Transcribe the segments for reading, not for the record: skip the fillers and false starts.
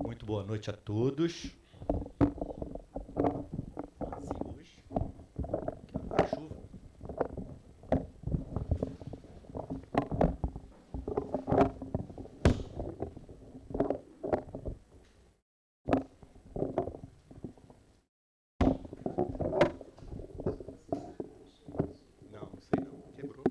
Muito boa noite a todos. Hoje, a chuva. Não, não sei não. Quebrou.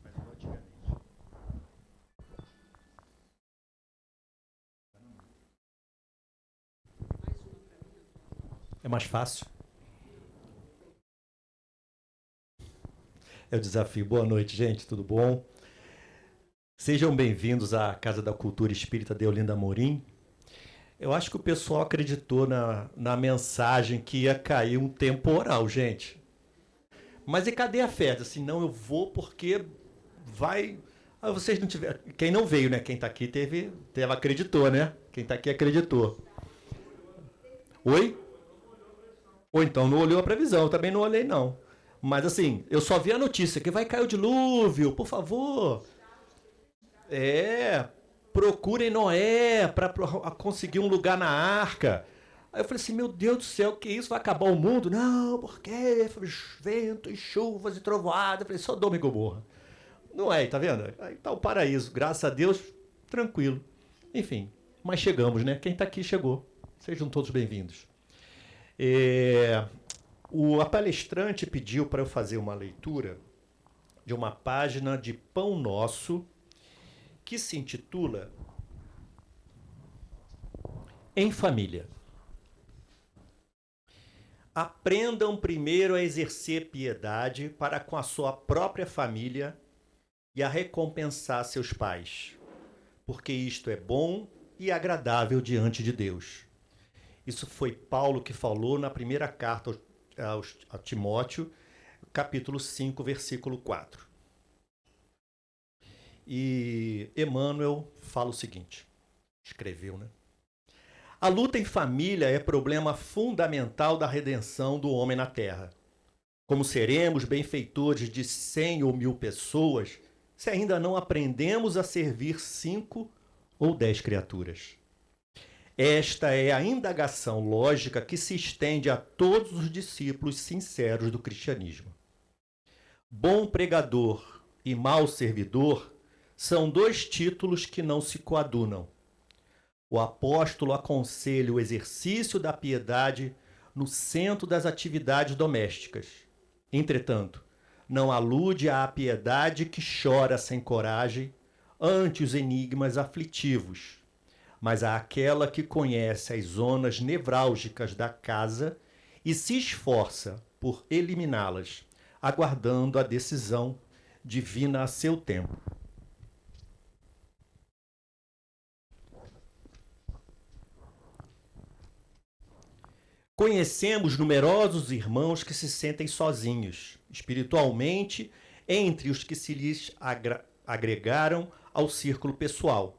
Mas não antigamente. É mais fácil. É o desafio. Boa noite, gente. Tudo bom? Sejam bem-vindos à Casa da Cultura Espírita de Olinda Amorim. Eu acho que o pessoal acreditou na mensagem que ia cair um temporal, gente. Mas e cadê a fé? Assim, não, eu vou porque vai. Ah, vocês não tiveram. Quem não veio, né? Quem tá aqui acreditou, né? Quem tá aqui acreditou. Oi? Ou então não olhou a previsão, eu também não olhei, não. Mas assim, eu só vi a notícia que vai cair o dilúvio, por favor. É, procurem Noé para conseguir um lugar na arca. Aí eu falei assim, meu Deus do céu, que isso? Vai acabar o mundo? Não, porque ventos, chuvas e trovoada. Eu falei, Sodoma e Gomorra. Não é, tá vendo? Aí tá o paraíso, graças a Deus, tranquilo. Enfim, mas chegamos, né? Quem tá aqui chegou. Sejam todos bem-vindos. A palestrante pediu para eu fazer uma leitura de uma página de Pão Nosso que se intitula Em Família. Aprendam primeiro a exercer piedade para com a sua própria família e a recompensar seus pais, porque isto é bom e agradável diante de Deus. Isso foi Paulo que falou na primeira carta a Timóteo, capítulo 5, versículo 4. E Emmanuel fala o seguinte, escreveu, né? A luta em família é problema fundamental da redenção do homem na Terra. Como seremos benfeitores de 100 ou 1000 pessoas se ainda não aprendemos a servir 5 ou 10 criaturas? Esta é a indagação lógica que se estende a todos os discípulos sinceros do cristianismo. Bom pregador e mau servidor são dois títulos que não se coadunam. O apóstolo aconselha o exercício da piedade no centro das atividades domésticas. Entretanto, não alude à piedade que chora sem coragem ante os enigmas aflitivos, mas àquela que conhece as zonas nevrálgicas da casa e se esforça por eliminá-las, aguardando a decisão divina a seu tempo. Conhecemos numerosos irmãos que se sentem sozinhos, espiritualmente, entre os que se lhes agregaram ao círculo pessoal,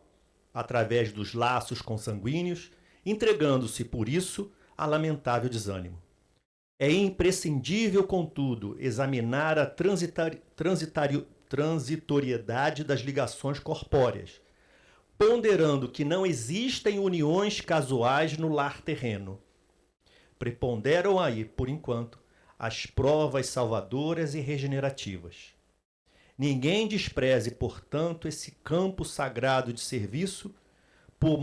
através dos laços consanguíneos, entregando-se, por isso, a lamentável desânimo. É imprescindível, contudo, examinar a transitoriedade das ligações corpóreas, ponderando que não existem uniões casuais no lar terreno. Preponderam aí, por enquanto, as provas salvadoras e regenerativas. Ninguém despreze, portanto, esse campo sagrado de serviço, por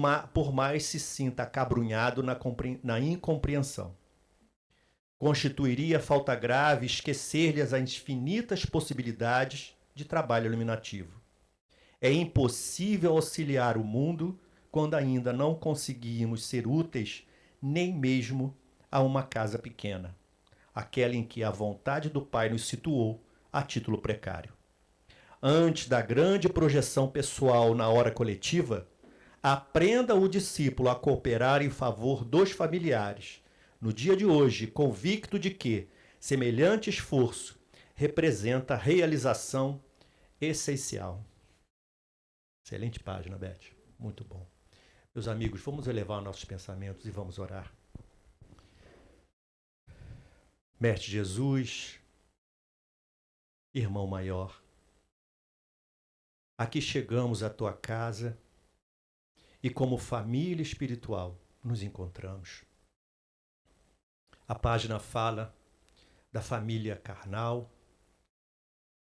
mais se sinta acabrunhado na incompreensão. Constituiria falta grave esquecer-lhes as infinitas possibilidades de trabalho iluminativo. É impossível auxiliar o mundo quando ainda não conseguimos ser úteis nem mesmo a uma casa pequena, aquela em que a vontade do Pai nos situou a título precário. Antes da grande projeção pessoal na hora coletiva, aprenda o discípulo a cooperar em favor dos familiares, no dia de hoje, convicto de que semelhante esforço representa realização essencial. Excelente página, Beth. Muito bom. Meus amigos, vamos elevar nossos pensamentos e vamos orar. Mestre Jesus, irmão maior. Aqui chegamos à tua casa e, como família espiritual, nos encontramos. A página fala da família carnal,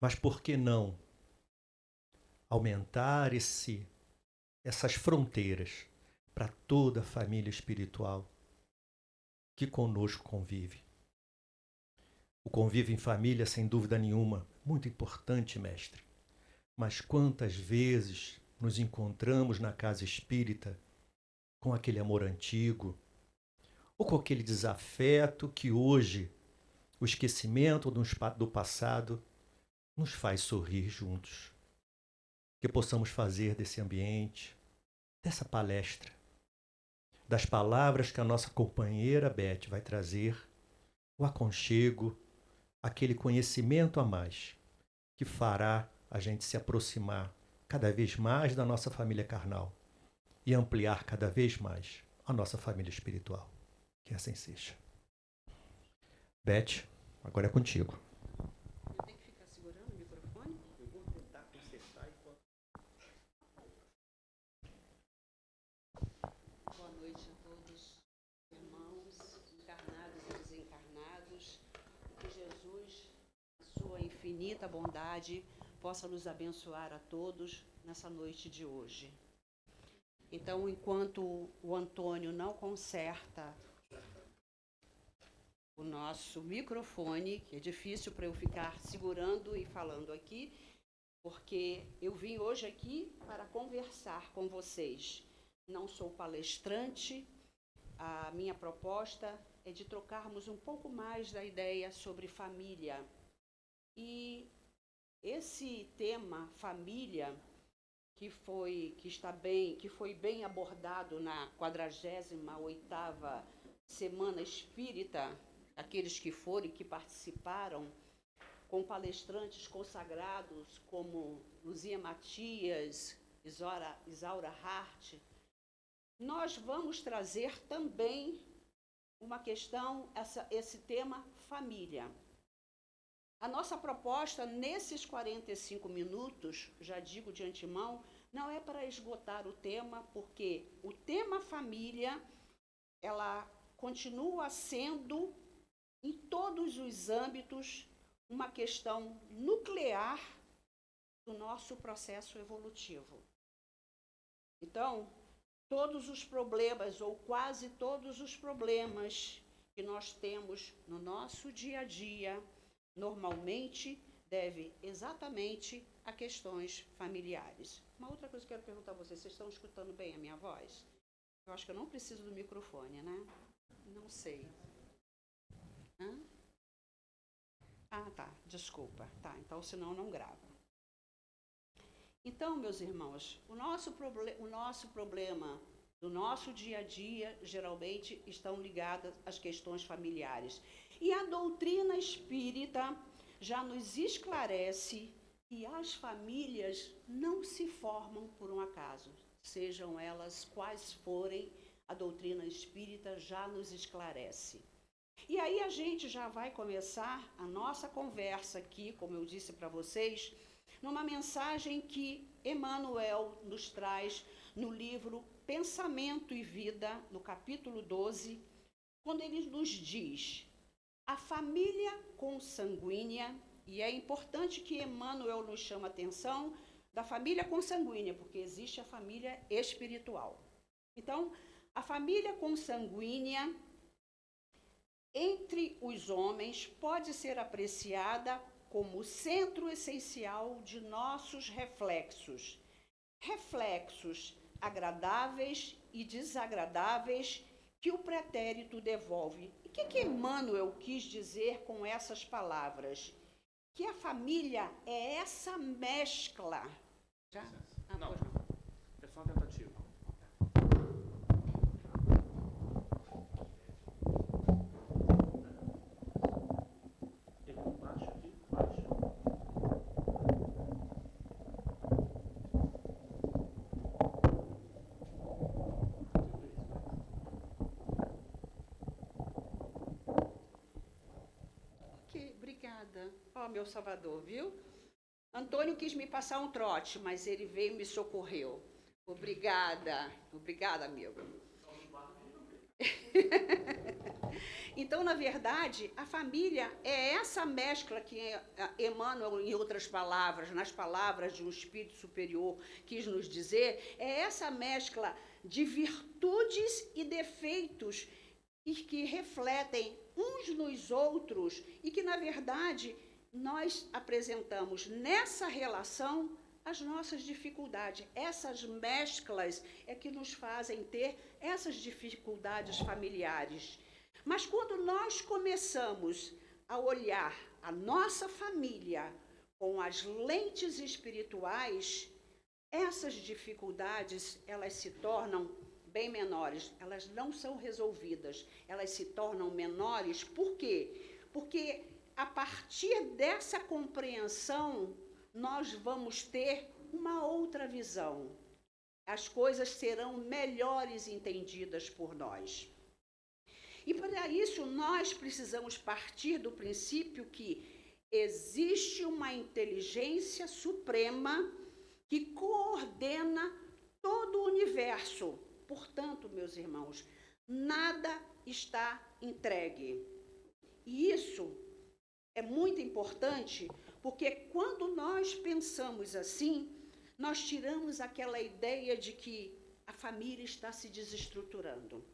mas por que não aumentar essas fronteiras para toda a família espiritual que conosco convive? O convívio em família, sem dúvida nenhuma, muito importante, mestre. Mas quantas vezes nos encontramos na casa espírita com aquele amor antigo, ou com aquele desafeto que hoje o esquecimento do passado nos faz sorrir juntos. Que possamos fazer desse ambiente, dessa palestra, das palavras que a nossa companheira Beth vai trazer, o aconchego, aquele conhecimento a mais que fará a gente se aproximar cada vez mais da nossa família carnal e ampliar cada vez mais a nossa família espiritual. Que assim seja. Beth, agora é contigo. Eu tenho que ficar segurando o microfone? Eu vou tentar consertar enquanto... Boa noite a todos, irmãos, encarnados e desencarnados. Que Jesus, na sua infinita bondade, possa nos abençoar a todos nessa noite de hoje. Então, enquanto o Antônio não conserta o nosso microfone, que é difícil para eu ficar segurando e falando aqui, porque eu vim hoje aqui para conversar com vocês. Não sou palestrante, a minha proposta é de trocarmos um pouco mais da ideia sobre família. E esse tema, família, que foi bem abordado na 48ª Semana Espírita, aqueles que foram e que participaram, com palestrantes consagrados como Luzia Matias, Isaura Hart, nós vamos trazer também uma questão, esse tema família. A nossa proposta nesses 45 minutos, já digo de antemão, não é para esgotar o tema, porque o tema família, ela continua sendo, em todos os âmbitos, uma questão nuclear do nosso processo evolutivo. Então, todos os problemas, ou quase todos os problemas que nós temos no nosso dia a dia, normalmente deve exatamente a questões familiares. Uma outra coisa que eu quero perguntar a vocês estão escutando bem a minha voz? Eu acho que eu não preciso do microfone, né? Não sei. Hã? Ah, tá, desculpa. Tá, então senão não gravo. Então, meus irmãos, o nosso problema do nosso dia a dia, geralmente, estão ligadas às questões familiares. E a doutrina espírita já nos esclarece que as famílias não se formam por um acaso, sejam elas quais forem, a doutrina espírita já nos esclarece. E aí a gente já vai começar a nossa conversa aqui, como eu disse para vocês, numa mensagem que Emmanuel nos traz no livro Pensamento e Vida, no capítulo 12, quando ele nos diz: a família consanguínea, e é importante que Emmanuel nos chame a atenção da família consanguínea, porque existe a família espiritual. Então, a família consanguínea entre os homens pode ser apreciada como centro essencial de nossos reflexos. Reflexos agradáveis e desagradáveis que o pretérito devolve. O que Emmanuel quis dizer com essas palavras? Que a família é essa mescla. Já? Não, é só uma tentativa. Baixa aqui, baixa. Ok, obrigada. meu salvador, viu? Antônio quis me passar um trote, mas ele veio e me socorreu. Obrigada, amigo. Então, na verdade, a família é essa mescla que Emmanuel, em outras palavras, nas palavras de um espírito superior, quis nos dizer, é essa mescla de virtudes e defeitos que refletem uns nos outros e que, na verdade, nós apresentamos nessa relação as nossas dificuldades. Essas mesclas é que nos fazem ter essas dificuldades familiares. Mas quando nós começamos a olhar a nossa família com as lentes espirituais, essas dificuldades, elas se tornam bem menores. Elas não são resolvidas, elas se tornam menores. Por quê? Porque a partir dessa compreensão, nós vamos ter uma outra visão. As coisas serão melhores entendidas por nós. E para isso, nós precisamos partir do princípio que existe uma inteligência suprema que coordena todo o universo. Portanto, meus irmãos, nada está entregue. E isso é muito importante, porque quando nós pensamos assim, nós tiramos aquela ideia de que a família está se desestruturando,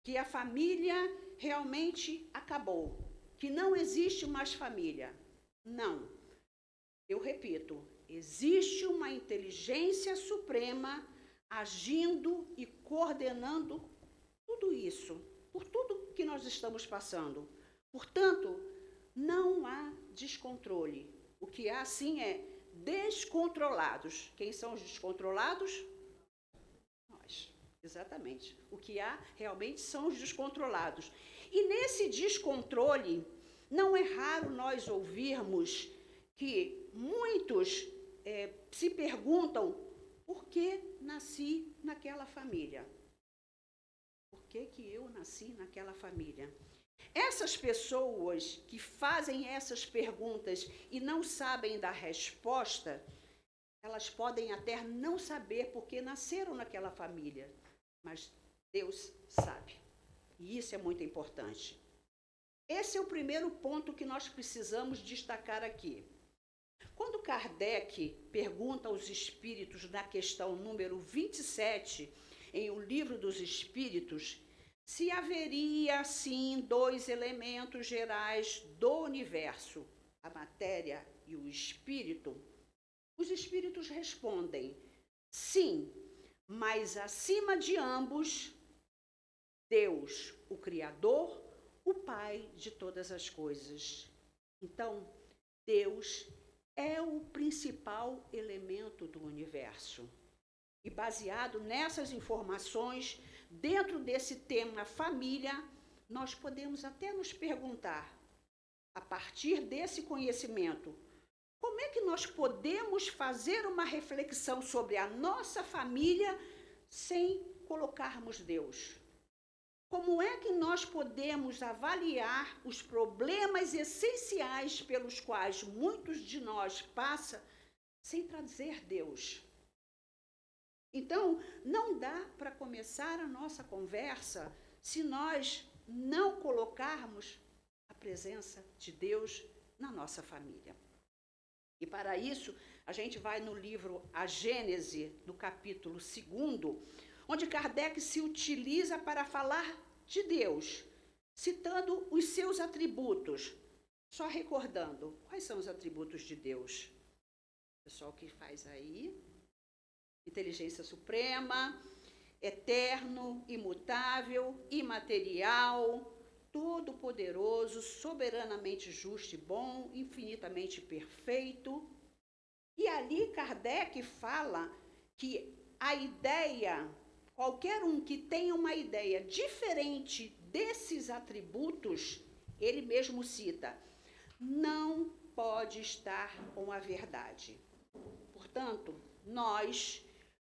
que a família realmente acabou, que não existe mais família. Não. Eu repito, existe uma inteligência suprema agindo e coordenando tudo isso, por tudo que nós estamos passando. Portanto, não há descontrole. O que há, sim, é descontrolados. Quem são os descontrolados? Nós. Exatamente. O que há realmente são os descontrolados. E nesse descontrole, não é raro nós ouvirmos que muitos se perguntam: por que nasci naquela família? Por que eu nasci naquela família? Essas pessoas que fazem essas perguntas e não sabem da resposta, elas podem até não saber por que nasceram naquela família, mas Deus sabe. E isso é muito importante. Esse é o primeiro ponto que nós precisamos destacar aqui. Quando Kardec pergunta aos espíritos na questão número 27, em O Livro dos Espíritos, se haveria, sim, dois elementos gerais do universo, a matéria e o espírito, os espíritos respondem: sim, mas acima de ambos, Deus, o Criador, o Pai de todas as coisas. Então, Deus é o principal elemento do universo. E baseado nessas informações, dentro desse tema família, nós podemos até nos perguntar, a partir desse conhecimento, como é que nós podemos fazer uma reflexão sobre a nossa família sem colocarmos Deus? Como é que nós podemos avaliar os problemas essenciais pelos quais muitos de nós passam sem trazer Deus? Então, não dá para começar a nossa conversa se nós não colocarmos a presença de Deus na nossa família. E para isso, a gente vai no livro A Gênese, no capítulo 2, onde Kardec se utiliza para falar de Deus, citando os seus atributos. Só recordando, quais são os atributos de Deus? O pessoal que faz aí: inteligência suprema, eterno, imutável, imaterial, todo-poderoso, soberanamente justo e bom, infinitamente perfeito. E ali Kardec fala que a ideia, qualquer um que tenha uma ideia diferente desses atributos, ele mesmo cita, não pode estar com a verdade. Portanto, nós,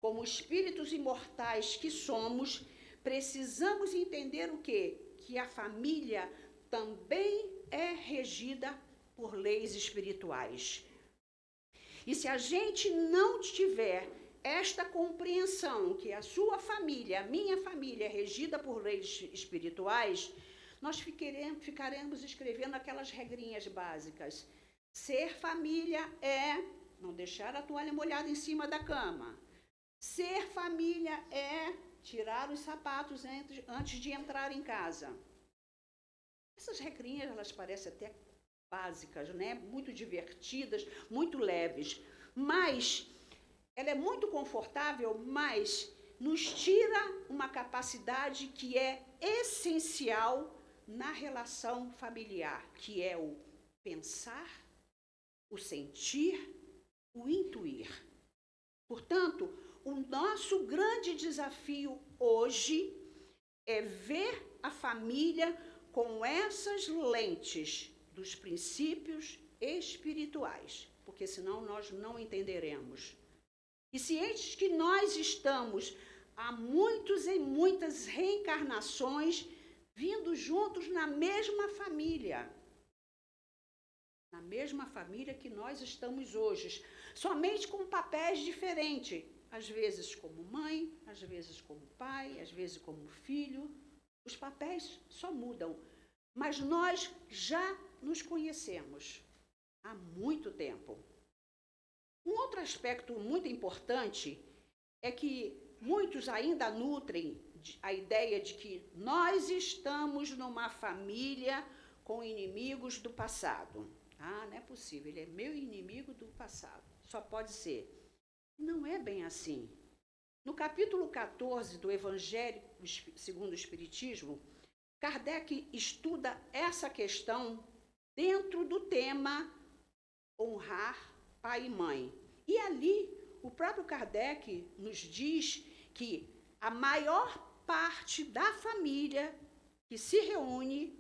como espíritos imortais que somos, precisamos entender o quê? Que a família também é regida por leis espirituais. E se a gente não tiver esta compreensão que a sua família, a minha família é regida por leis espirituais, nós ficaremos escrevendo aquelas regrinhas básicas. Ser família é não deixar a toalha molhada em cima da cama. Ser família é tirar os sapatos antes de entrar em casa. Essas regrinhas, elas parecem até básicas, né? Muito divertidas, muito leves. Mas ela é muito confortável, mas nos tira uma capacidade que é essencial na relação familiar, que é o pensar, o sentir, o intuir. Portanto, o nosso grande desafio hoje é ver a família com essas lentes dos princípios espirituais, porque senão nós não entenderemos. E cientes que nós estamos há muitas e muitas reencarnações vindo juntos na mesma família. Na mesma família que nós estamos hoje, somente com papéis diferentes. Às vezes como mãe, às vezes como pai, às vezes como filho. Os papéis só mudam. Mas nós já nos conhecemos há muito tempo. Um outro aspecto muito importante é que muitos ainda nutrem a ideia de que nós estamos numa família com inimigos do passado. Ah, não é possível, ele é meu inimigo do passado. Só pode ser. Não é bem assim. No capítulo 14 do Evangelho segundo o Espiritismo, Kardec estuda essa questão dentro do tema honrar pai e mãe. E ali, o próprio Kardec nos diz que a maior parte da família que se reúne,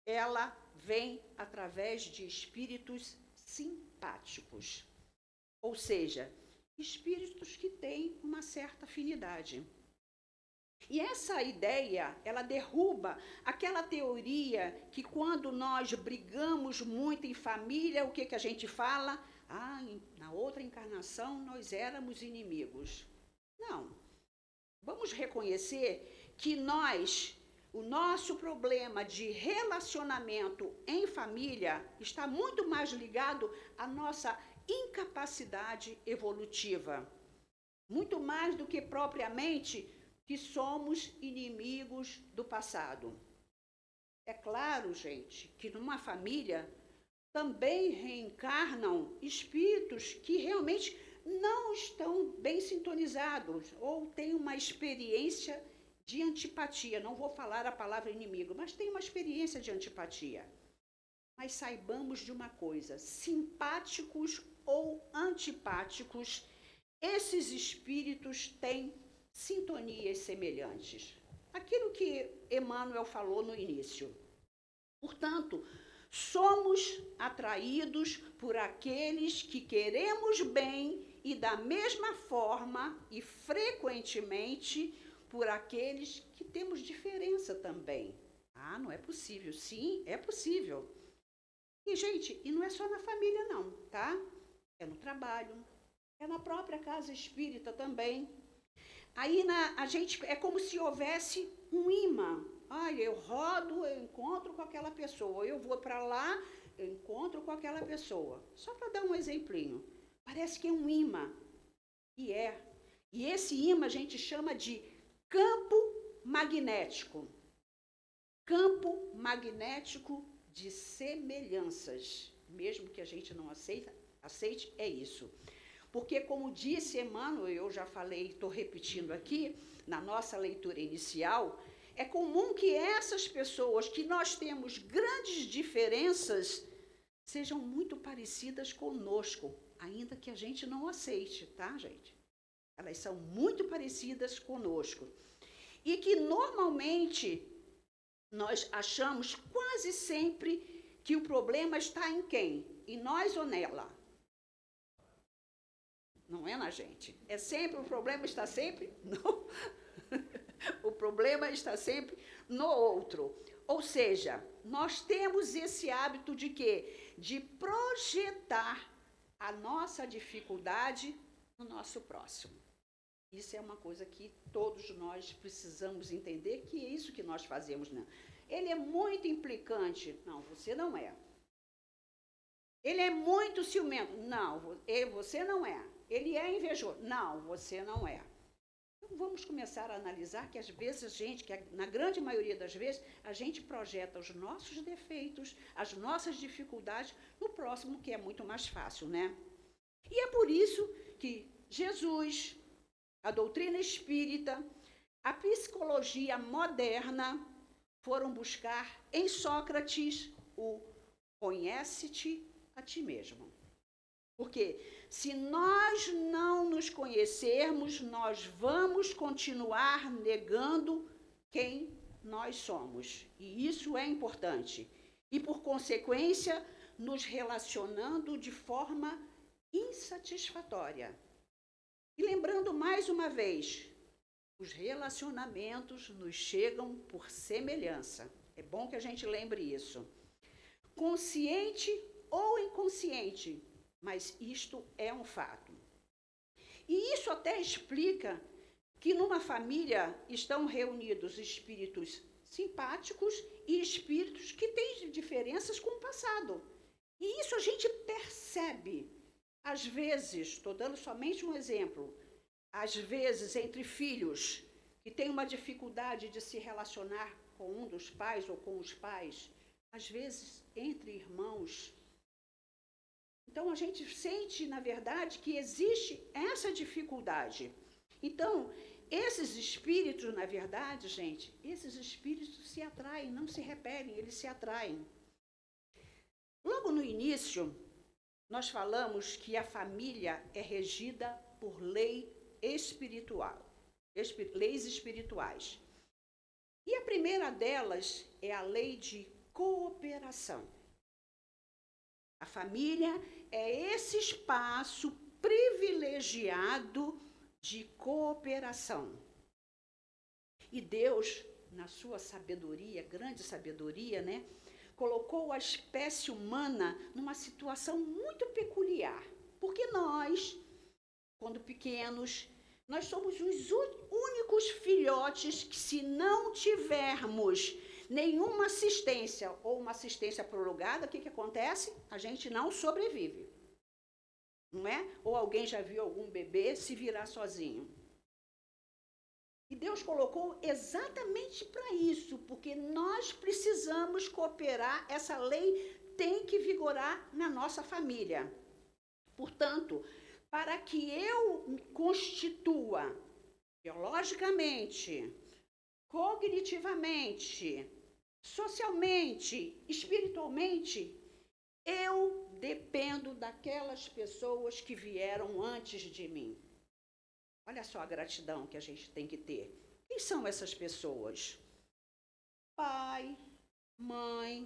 ela vem através de espíritos simpáticos. Ou seja, espíritos que têm uma certa afinidade. E essa ideia, ela derruba aquela teoria que quando nós brigamos muito em família, o que a gente fala? Ah, na outra encarnação nós éramos inimigos. Não. Vamos reconhecer que o nosso problema de relacionamento em família está muito mais ligado à nossa incapacidade evolutiva. Muito mais do que propriamente que somos inimigos do passado. É claro, gente, que numa família também reencarnam espíritos que realmente não estão bem sintonizados ou têm uma experiência de antipatia. Não vou falar a palavra inimigo, mas tem uma experiência de antipatia. Mas saibamos de uma coisa, simpáticos ou antipáticos, esses espíritos têm sintonias semelhantes. Aquilo que Emmanuel falou no início. Portanto, somos atraídos por aqueles que queremos bem e da mesma forma e frequentemente por aqueles que temos diferença também. Ah, não é possível. Sim, é possível. E, gente, e não é só na família não, tá? É no trabalho, é na própria casa espírita também. Aí a gente é como se houvesse um imã. Olha, eu rodo, eu encontro com aquela pessoa. Eu vou para lá, eu encontro com aquela pessoa. Só para dar um exemplinho. Parece que é um imã. E é. E esse imã a gente chama de campo magnético. Campo magnético de semelhanças. Mesmo que a gente não aceite, é isso. Porque, como disse Emmanuel, eu já falei, estou repetindo aqui, na nossa leitura inicial, é comum que essas pessoas que nós temos grandes diferenças sejam muito parecidas conosco, ainda que a gente não aceite, tá, gente? Elas são muito parecidas conosco. E que, normalmente, nós achamos quase sempre que o problema está em quem? Em nós ou nela? Não é na gente. É sempre, o problema está sempre no... O problema está sempre no outro. Ou seja, nós temos esse hábito de quê? De projetar a nossa dificuldade no nosso próximo. Isso é uma coisa que todos nós precisamos entender, que é isso que nós fazemos. Não. Ele é muito implicante. Não, você não é. Ele é muito ciumento. Não, você não é. Ele é invejoso. Não, você não é. Então, vamos começar a analisar que às vezes a gente, na grande maioria das vezes, a gente projeta os nossos defeitos, as nossas dificuldades no próximo, que é muito mais fácil, né? E é por isso que Jesus, a doutrina espírita, a psicologia moderna foram buscar em Sócrates o conhece-te a ti mesmo. Porque se nós não nos conhecermos, nós vamos continuar negando quem nós somos. E isso é importante. E, por consequência, nos relacionando de forma insatisfatória. E lembrando mais uma vez, os relacionamentos nos chegam por semelhança. É bom que a gente lembre isso. Consciente ou inconsciente, mas isto é um fato. E isso até explica que numa família estão reunidos espíritos simpáticos e espíritos que têm diferenças com o passado. E isso a gente percebe. Às vezes, estou dando somente um exemplo, às vezes entre filhos que têm uma dificuldade de se relacionar com um dos pais ou com os pais, às vezes entre irmãos. Então, a gente sente, na verdade, que existe essa dificuldade. Então, esses espíritos, na verdade, gente, esses espíritos se atraem, não se repelem, eles se atraem. Logo no início, nós falamos que a família é regida por lei espiritual, leis espirituais. E a primeira delas é a lei de cooperação. A família é esse espaço privilegiado de cooperação. E Deus, na sua sabedoria, grande sabedoria, né, colocou a espécie humana numa situação muito peculiar. Porque nós, quando pequenos, nós somos os únicos filhotes que, se não tivermos nenhuma assistência ou uma assistência prolongada, o que acontece? A gente não sobrevive. Não é? Ou alguém já viu algum bebê se virar sozinho. E Deus colocou exatamente para isso, porque nós precisamos cooperar, essa lei tem que vigorar na nossa família. Portanto, para que eu me constitua biologicamente, cognitivamente, socialmente, espiritualmente, eu dependo daquelas pessoas que vieram antes de mim. Olha só a gratidão que a gente tem que ter. Quem são essas pessoas? Pai, mãe,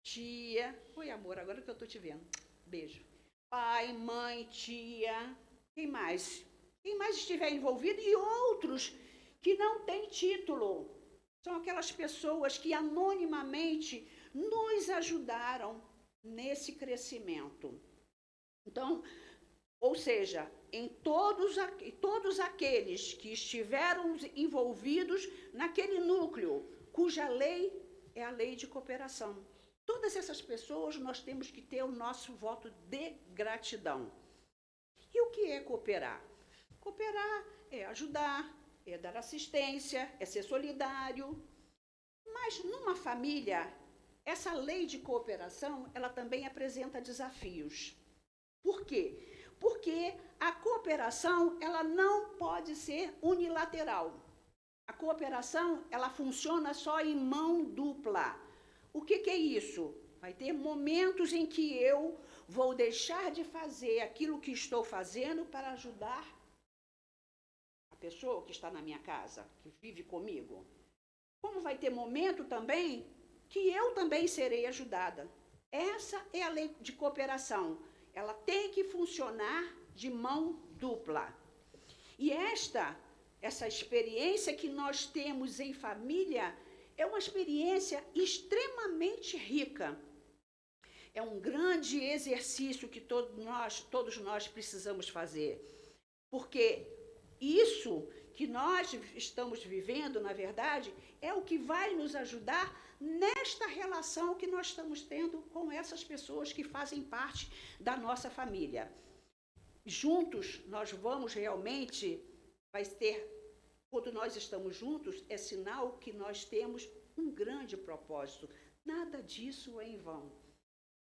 tia. Oi, amor, agora que eu estou te vendo. Beijo. Pai, mãe, tia. Quem mais? Quem mais estiver envolvido e outros que não têm título. São aquelas pessoas que anonimamente nos ajudaram nesse crescimento. Então, ou seja, em todos aqueles que estiveram envolvidos naquele núcleo, cuja lei é a lei de cooperação. Todas essas pessoas nós temos que ter o nosso voto de gratidão. E o que é cooperar? Cooperar é ajudar, é dar assistência, é ser solidário. Mas numa família, essa lei de cooperação, ela também apresenta desafios. Por quê? Porque a cooperação, ela não pode ser unilateral. A cooperação, ela funciona só em mão dupla. O que é isso? Vai ter momentos em que eu vou deixar de fazer aquilo que estou fazendo para ajudar a pessoa que está na minha casa, que vive comigo. Como vai ter momento também que eu também serei ajudada. Essa é a lei de cooperação. Ela tem que funcionar de mão dupla. E essa experiência que nós temos em família é uma experiência extremamente rica. É um grande exercício que todos nós precisamos fazer. Porque isso que nós estamos vivendo, na verdade, é o que vai nos ajudar nesta relação que nós estamos tendo com essas pessoas que fazem parte da nossa família. Juntos, nós vamos realmente, quando nós estamos juntos, é sinal que nós temos um grande propósito. Nada disso é em vão.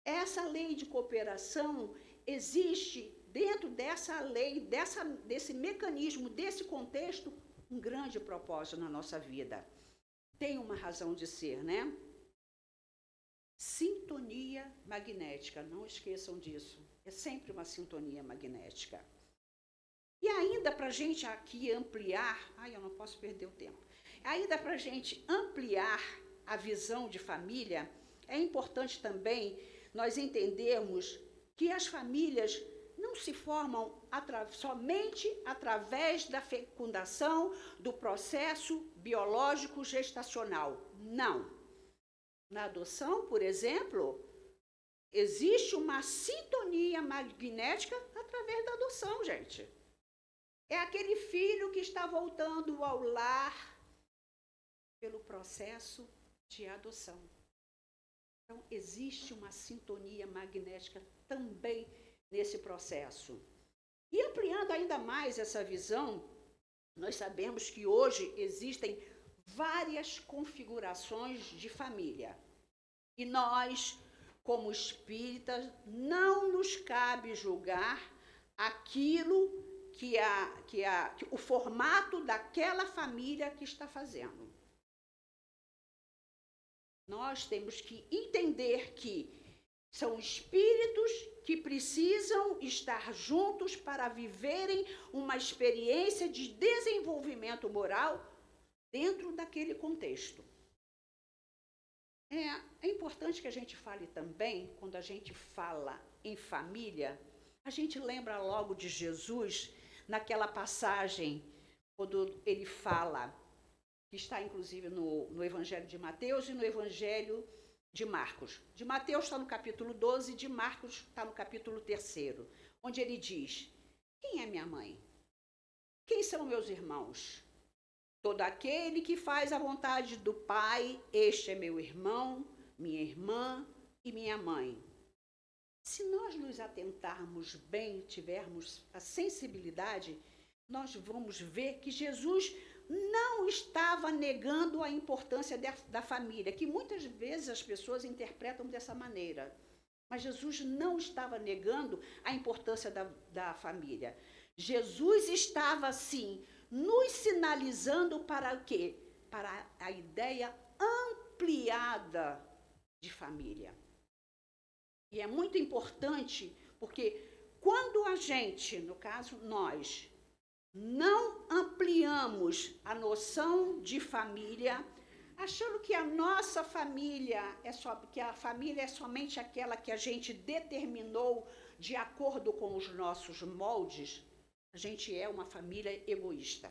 Essa lei de cooperação existe dentro dessa lei, desse mecanismo, desse contexto, um grande propósito na nossa vida. Tem uma razão de ser, né? Sintonia magnética, não esqueçam disso. É sempre uma sintonia magnética. E ainda para a gente aqui ampliar, eu não posso perder o tempo. Ainda para a gente ampliar a visão de família, é importante também nós entendermos que as famílias não se formam somente através da fecundação do processo biológico gestacional. Não. Na adoção, por exemplo, existe uma sintonia magnética através da adoção, gente. É aquele filho que está voltando ao lar pelo processo de adoção. Então, existe uma sintonia magnética também nesse processo. E ampliando ainda mais essa visão, nós sabemos que hoje existem várias configurações de família. E nós, como espíritas, não nos cabe julgar aquilo que o formato daquela família que está fazendo. Nós temos que entender que são espíritos que precisam estar juntos para viverem uma experiência de desenvolvimento moral dentro daquele contexto. É importante que a gente fale também, quando a gente fala em família, a gente lembra logo de Jesus, naquela passagem, quando ele fala, que está inclusive no Evangelho de Mateus e no Evangelho de Marcos. De Mateus está no capítulo 12, de Marcos está no capítulo 3, onde ele diz: quem é minha mãe? Quem são meus irmãos? Todo aquele que faz a vontade do Pai, este é meu irmão, minha irmã e minha mãe. Se nós nos atentarmos bem, tivermos a sensibilidade, nós vamos ver que Jesus não estava negando a importância da família, que muitas vezes as pessoas interpretam dessa maneira. Mas Jesus não estava negando a importância da família. Jesus estava, sim, nos sinalizando para o quê? Para a ideia ampliada de família. E é muito importante, porque quando a gente, no caso nós, não ampliamos a noção de família, achando que a nossa família que a família é somente aquela que a gente determinou de acordo com os nossos moldes, a gente é uma família egoísta.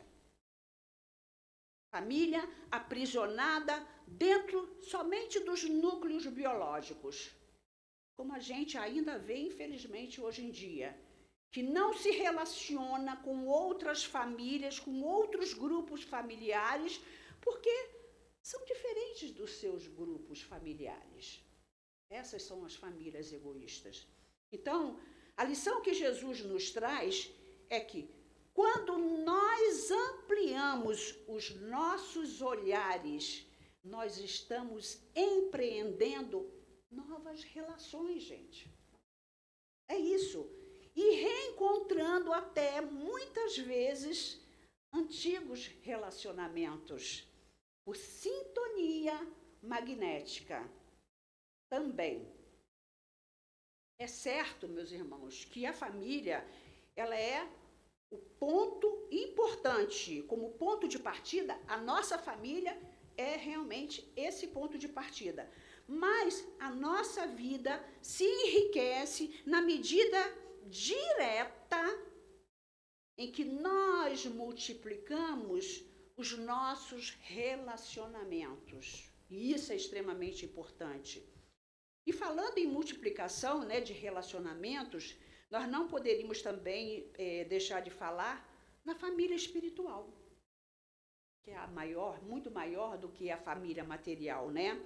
Família aprisionada dentro somente dos núcleos biológicos. Como a gente ainda vê, infelizmente, hoje em dia, que não se relaciona com outras famílias, com outros grupos familiares, porque são diferentes dos seus grupos familiares. Essas são as famílias egoístas. Então, a lição que Jesus nos traz é que, quando nós ampliamos os nossos olhares, nós estamos empreendendo novas relações, gente. É isso. E reencontrando até, muitas vezes, antigos relacionamentos, por sintonia magnética também. É certo, meus irmãos, que a família, ela é o ponto importante. Como ponto de partida, a nossa família é realmente esse ponto de partida. Mas a nossa vida se enriquece na medida direta em que nós multiplicamos os nossos relacionamentos. E isso é extremamente importante. E falando em multiplicação, né, de relacionamentos, nós não poderíamos também deixar de falar na família espiritual, que é a maior, muito maior do que a família material, né?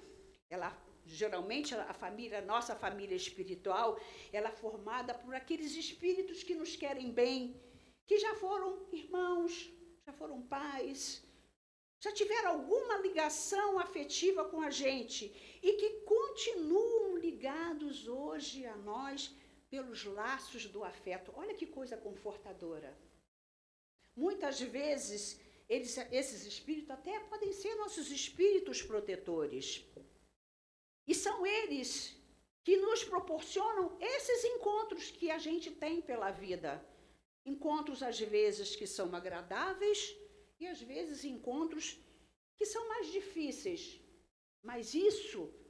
Geralmente a família, nossa família espiritual, ela é formada por aqueles espíritos que nos querem bem, que já foram irmãos, já foram pais, já tiveram alguma ligação afetiva com a gente e que continuam ligados hoje a nós pelos laços do afeto. Olha que coisa confortadora. Muitas vezes, esses espíritos até podem ser nossos espíritos protetores. E são eles que nos proporcionam esses encontros que a gente tem pela vida. Encontros, às vezes, que são agradáveis e, às vezes, encontros que são mais difíceis. Mas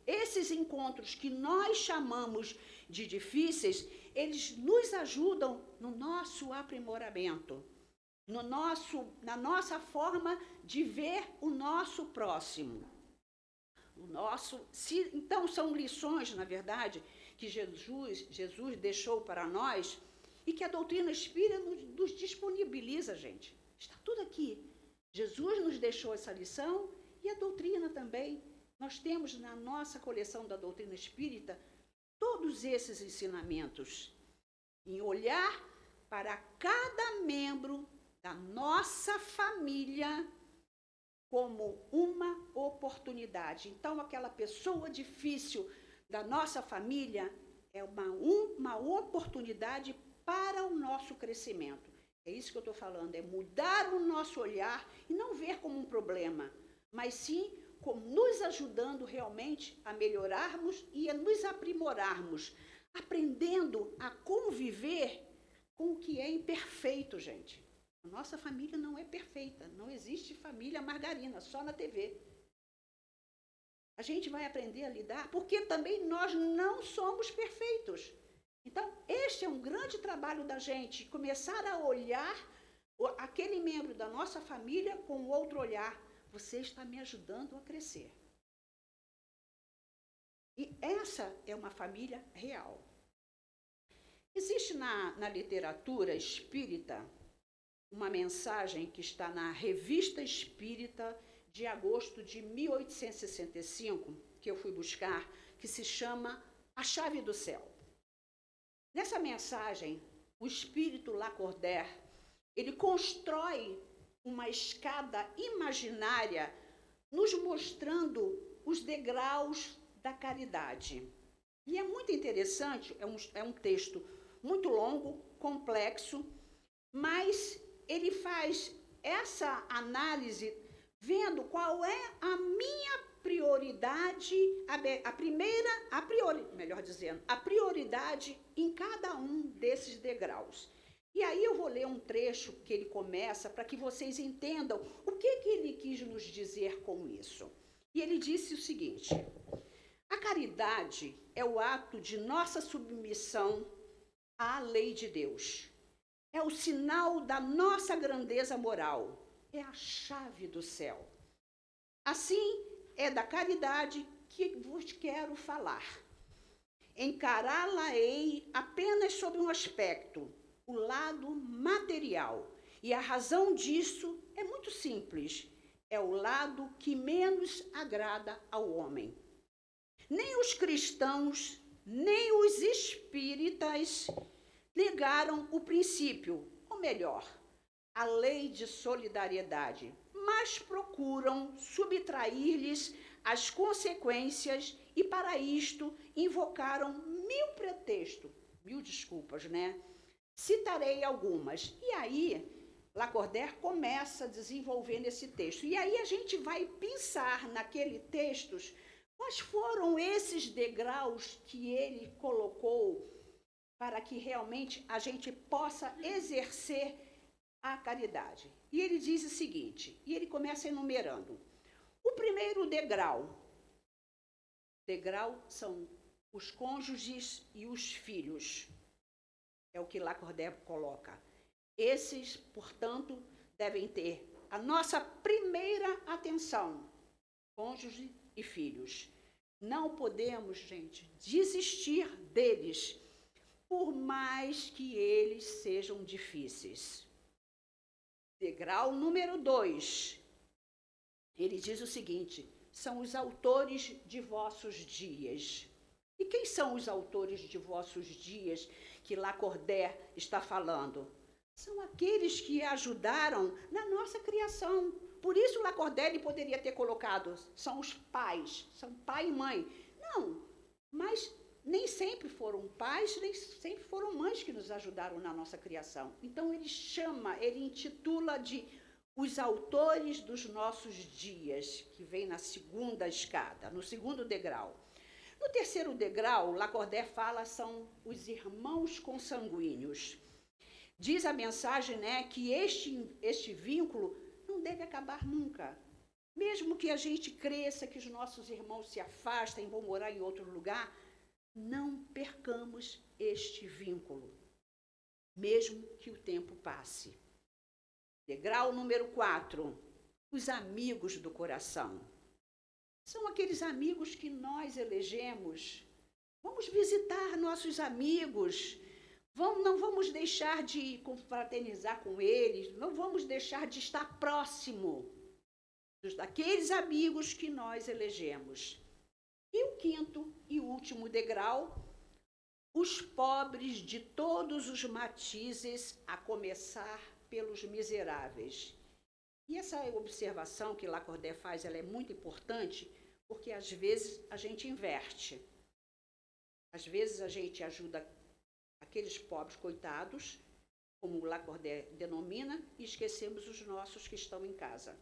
esses encontros que nós chamamos de difíceis, eles nos ajudam no nosso aprimoramento, na nossa forma de ver o nosso próximo. Então, são lições, na verdade, que Jesus deixou para nós e que a doutrina espírita nos disponibiliza, gente. Está tudo aqui. Jesus nos deixou essa lição e a doutrina também. Nós temos na nossa coleção da doutrina espírita todos esses ensinamentos. Em olhar para cada membro da nossa família como uma oportunidade. Então, aquela pessoa difícil da nossa família é uma oportunidade para o nosso crescimento. É isso que eu estou falando, é mudar o nosso olhar e não ver como um problema, mas sim como nos ajudando realmente a melhorarmos e a nos aprimorarmos, aprendendo a conviver com o que é imperfeito, gente. A nossa família não é perfeita, não existe família margarina, só na TV. A gente vai aprender a lidar, porque também nós não somos perfeitos. Então, este é um grande trabalho da gente, começar a olhar aquele membro da nossa família com outro olhar. Você está me ajudando a crescer. E essa é uma família real. Existe na literatura espírita uma mensagem que está na Revista Espírita de agosto de 1865, que eu fui buscar, que se chama A Chave do Céu. Nessa mensagem, o espírito Lacordaire, ele constrói uma escada imaginária nos mostrando os degraus da caridade. E é muito interessante, é um texto muito longo, complexo, mas ele faz essa análise vendo qual é a minha prioridade, a prioridade em cada um desses degraus. E aí eu vou ler um trecho que ele começa para que vocês entendam o que ele quis nos dizer com isso. E ele disse o seguinte: a caridade é o ato de nossa submissão à lei de Deus. É o sinal da nossa grandeza moral. É a chave do céu. Assim, é da caridade que vos quero falar. Encará-la-ei apenas sob um aspecto, o lado material. E a razão disso é muito simples. É o lado que menos agrada ao homem. Nem os cristãos, nem os espíritas negaram o princípio, ou melhor, a lei de solidariedade, mas procuram subtrair-lhes as consequências e, para isto, invocaram mil desculpas, né? Citarei algumas. E aí, Lacordaire começa a desenvolver nesse texto. E aí a gente vai pensar naquele texto quais foram esses degraus que ele colocou para que realmente a gente possa exercer a caridade. E ele diz o seguinte, e ele começa enumerando. O primeiro degrau são os cônjuges e os filhos. É o que Lacordaire coloca. Esses, portanto, devem ter a nossa primeira atenção, cônjuge e filhos. Não podemos, gente, desistir deles, por mais que eles sejam difíceis. Degrau número 2. Ele diz o seguinte: são os autores de vossos dias. E quem são os autores de vossos dias que Lacordaire está falando? São aqueles que ajudaram na nossa criação. Por isso Lacordaire poderia ter colocado, são os pais, são pai e mãe. Não, mas nem sempre foram pais, nem sempre foram mães que nos ajudaram na nossa criação. Então ele intitula de os autores dos nossos dias, que vem na segunda escada, no segundo degrau. No terceiro degrau, Lacordaire fala, são os irmãos consanguíneos. Diz a mensagem, né, que este vínculo não deve acabar nunca. Mesmo que a gente cresça, que os nossos irmãos se afastem, vão morar em outro lugar, não percamos este vínculo, mesmo que o tempo passe. Degrau número 4, os amigos do coração. São aqueles amigos que nós elegemos. Vamos visitar nossos amigos. Não vamos deixar de confraternizar com eles. Não vamos deixar de estar próximo daqueles amigos que nós elegemos. E o quinto e último degrau, os pobres de todos os matizes, a começar pelos miseráveis. E essa observação que Lacordaire faz, ela é muito importante, porque às vezes a gente inverte. Às vezes a gente ajuda aqueles pobres coitados, como Lacordaire denomina, e esquecemos os nossos que estão em casa.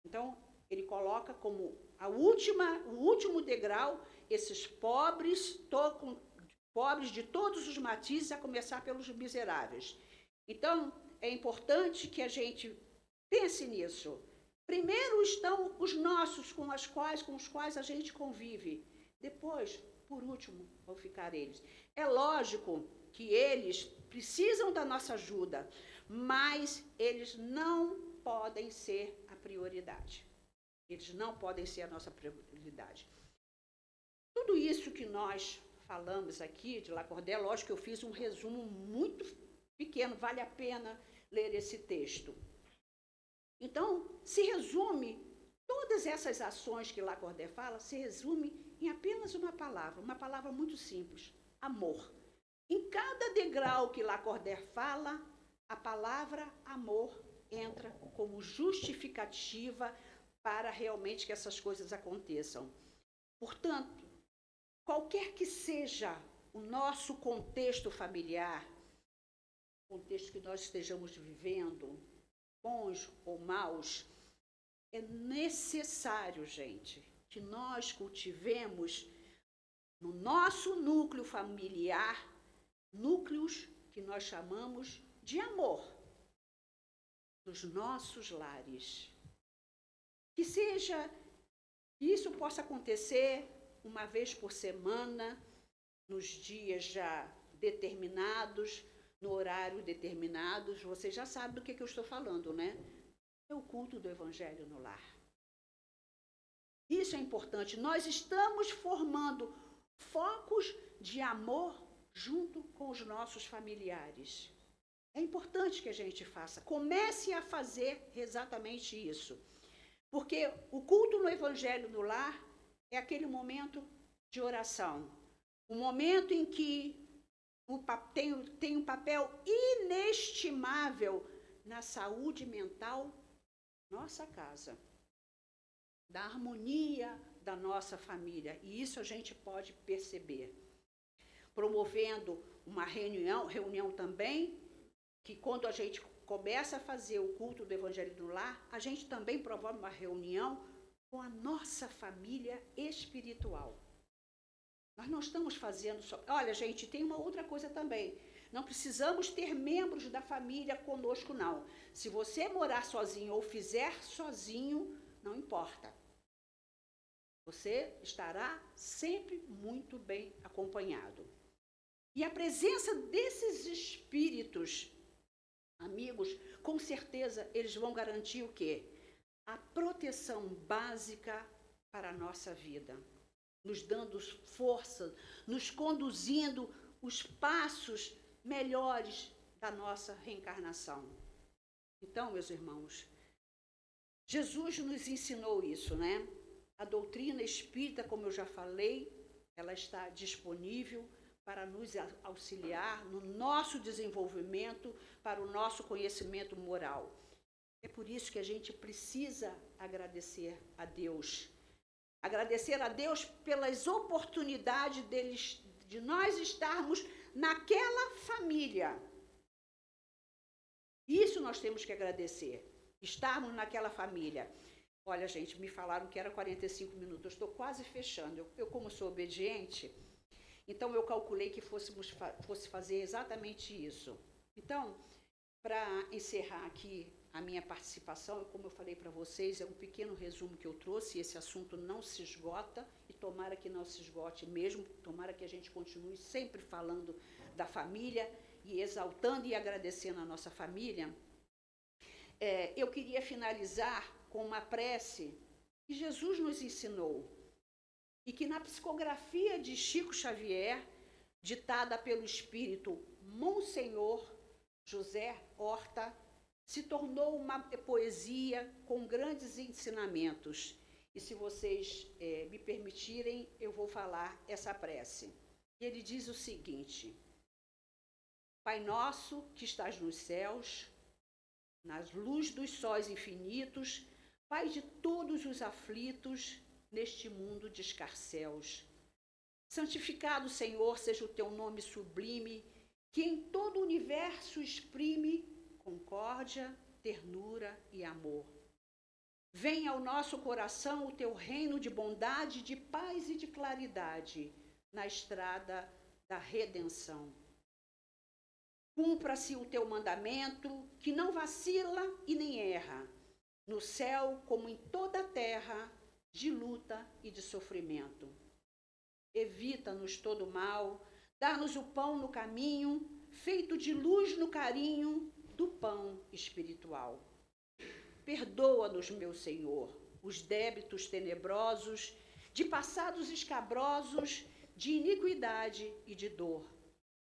Então, ele coloca como o último degrau, esses pobres de todos os matizes, a começar pelos miseráveis. Então, é importante que a gente pense nisso. Primeiro estão os nossos, com os quais a gente convive. Depois, por último, vão ficar eles. É lógico que eles precisam da nossa ajuda, mas eles não podem ser a prioridade. Eles não podem ser a nossa prioridade. Tudo isso que nós falamos aqui de Lacordaire, lógico que eu fiz um resumo muito pequeno, vale a pena ler esse texto. Então, se resume, todas essas ações que Lacordaire fala, se resume em apenas uma palavra muito simples: amor. Em cada degrau que Lacordaire fala, a palavra amor entra como justificativa para realmente que essas coisas aconteçam. Portanto, qualquer que seja o nosso contexto familiar, o contexto que nós estejamos vivendo, bons ou maus, é necessário, gente, que nós cultivemos no nosso núcleo familiar núcleos que nós chamamos de amor, dos nossos lares. Que isso possa acontecer uma vez por semana, nos dias já determinados, no horário determinados. Você já sabe do que eu estou falando, né? É o culto do Evangelho no lar. Isso é importante. Nós estamos formando focos de amor junto com os nossos familiares. É importante que a gente faça. Comece a fazer exatamente isso. Porque o culto no Evangelho no lar é aquele momento de oração. Um momento em que tem um papel inestimável na saúde mental da nossa casa, da harmonia da nossa família. E isso a gente pode perceber. Promovendo uma reunião também, que quando a gente começa a fazer o culto do Evangelho no lar, a gente também promove uma reunião com a nossa família espiritual. Nós não estamos fazendo só... Olha, gente, tem uma outra coisa também. Não precisamos ter membros da família conosco, não. Se você morar sozinho ou fizer sozinho, não importa. Você estará sempre muito bem acompanhado. E a presença desses espíritos amigos, com certeza, eles vão garantir o quê? A proteção básica para a nossa vida, nos dando força, nos conduzindo os passos melhores da nossa reencarnação. Então, meus irmãos, Jesus nos ensinou isso, né? A doutrina espírita, como eu já falei, ela está disponível para nos auxiliar no nosso desenvolvimento, para o nosso conhecimento moral. É por isso que a gente precisa agradecer a Deus. Agradecer a Deus pelas oportunidades de nós estarmos naquela família. Isso nós temos que agradecer. Estarmos naquela família. Olha, gente, me falaram que era 45 minutos. Eu estou quase fechando. Eu como sou obediente, então eu calculei que fosse fazer exatamente isso. Então, para encerrar aqui a minha participação, como eu falei para vocês, é um pequeno resumo que eu trouxe. Esse assunto não se esgota e tomara que não se esgote mesmo. Tomara que a gente continue sempre falando da família e exaltando e agradecendo a nossa família. Eu queria finalizar com uma prece que Jesus nos ensinou e que na psicografia de Chico Xavier, ditada pelo espírito Monsenhor José Horta, se tornou uma poesia com grandes ensinamentos. E se vocês me permitirem, eu vou falar essa prece. Ele diz o seguinte: Pai nosso que estás nos céus, nas luzes dos sóis infinitos, Pai de todos os aflitos neste mundo de escarcéus. Santificado, Senhor, seja o teu nome sublime, que em todo o universo exprime concórdia, ternura e amor. Venha ao nosso coração o teu reino de bondade, de paz e de claridade na estrada da redenção. Cumpra-se o teu mandamento, que não vacila e nem erra, no céu como em toda a terra, de luta e de sofrimento. Evita-nos todo mal, dá-nos o pão no caminho, feito de luz no carinho do pão espiritual. Perdoa-nos, meu Senhor, os débitos tenebrosos, de passados escabrosos, de iniquidade e de dor.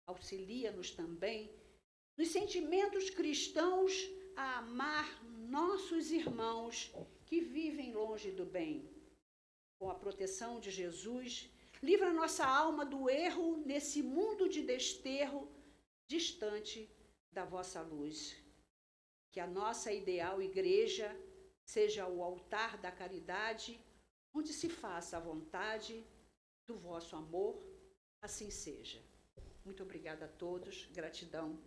Auxilia-nos também nos sentimentos cristãos a amar nossos irmãos que vivem longe do bem. Com a proteção de Jesus, livra nossa alma do erro nesse mundo de desterro, distante da vossa luz. Que a nossa ideal igreja seja o altar da caridade, onde se faça a vontade do vosso amor, assim seja. Muito obrigada a todos, gratidão.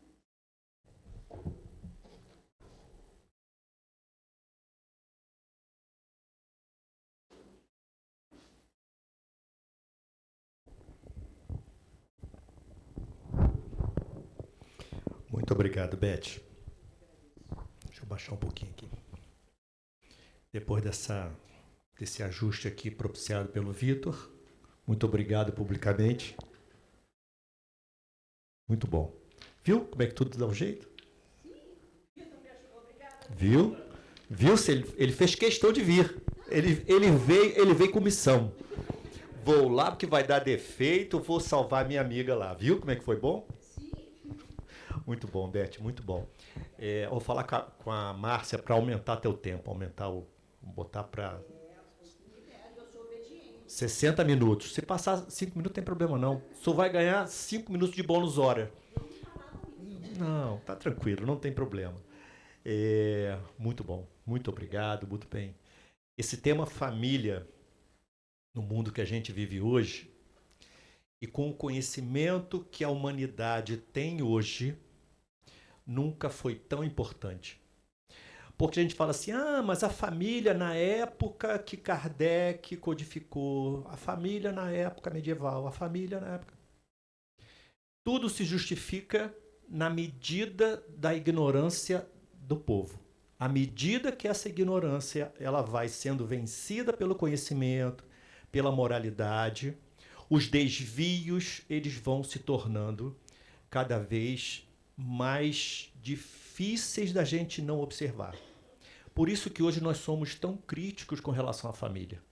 Muito obrigado, Beth. Deixa eu baixar um pouquinho aqui. Depois desse ajuste aqui propiciado pelo Vitor, muito obrigado publicamente. Muito bom. Viu como é que tudo dá um jeito? Sim, Vitor me ajudou, obrigada. Viu? Viu? Ele fez questão de vir. Ele veio com missão. Vou lá porque vai dar defeito, vou salvar minha amiga lá. Viu como é que foi bom? Sim. Muito bom, Beth, muito bom. Eu vou falar com a Márcia para aumentar teu tempo, botar para 60 minutos. Se passar 5 minutos, não tem problema não. Só vai ganhar 5 minutos de bônus hora. Não, tá tranquilo, não tem problema. Muito bom, muito obrigado, muito bem. Esse tema família, no mundo que a gente vive hoje, e com o conhecimento que a humanidade tem hoje, nunca foi tão importante. Porque a gente fala assim, mas a família na época que Kardec codificou, a família na época medieval, a família na época... Tudo se justifica na medida da ignorância do povo. À medida que essa ignorância ela vai sendo vencida pelo conhecimento, pela moralidade, os desvios eles vão se tornando cada vez mais difíceis da gente não observar. Por isso que hoje nós somos tão críticos com relação à família.